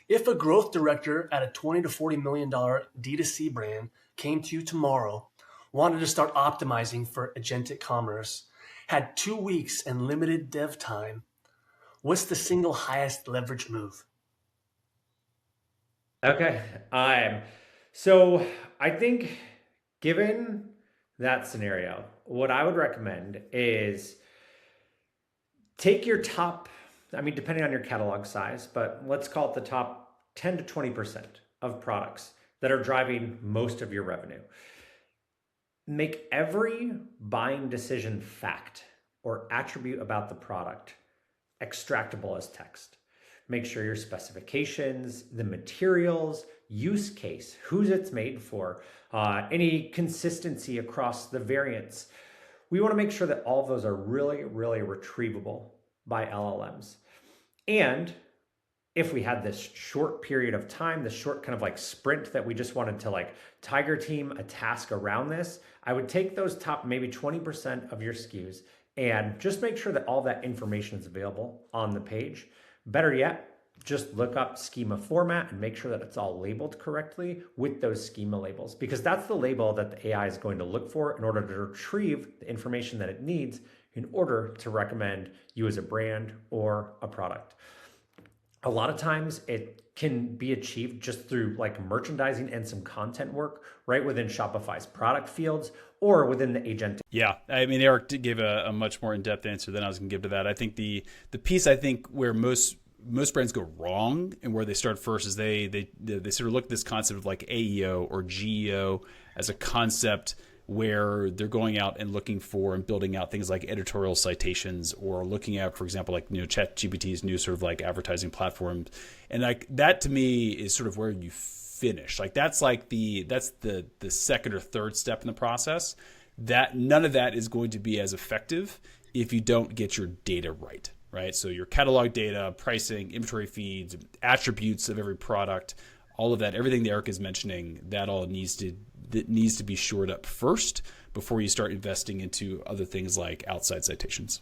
If a growth director at a $20 to $40 million D2C brand came to you tomorrow, wanted to start optimizing for agentic commerce, had 2 weeks and limited dev time, what's the single highest leverage move? Okay. So I think given that scenario, what I would recommend is take your top, I mean, depending on your catalog size, but let's call it the top 10 to 20% of products that are driving most of your revenue. Make every buying decision fact or attribute about the product extractable as text. Make sure your specifications, the materials, use case, who's it's made for, any consistency across the variants. We want to make sure that all of those are really, really retrievable by LLMs. And if we had this short period of time, this short kind of like sprint that we just wanted to like tiger team a task around this, I would take those top maybe 20% of your SKUs and just make sure that all that information is available on the page. Better yet, just look up schema format and make sure that it's all labeled correctly with those schema labels, because that's the label that the AI is going to look for in order to retrieve the information that it needs in order to recommend you as a brand or a product. A lot of times it can be achieved just through like merchandising and some content work right within Shopify's product fields or within the agentic. Yeah, I mean, Eric gave a much more in-depth answer than I was going to give to that. I think the piece I think where most brands go wrong and where they start first is they sort of look at this concept of like AEO or GEO as a concept where they're going out and looking for and building out things like editorial citations, or looking at, for example, like, ChatGPT's new sort of like advertising platform. And like that to me is sort of where you finish. Like that's the second or third step in the process. That none of that is going to be as effective if you don't get your data right. Right. So your catalog data, pricing, inventory feeds, attributes of every product, all of that, everything that Eric is mentioning, that all needs to be shored up first before you start investing into other things like outside citations.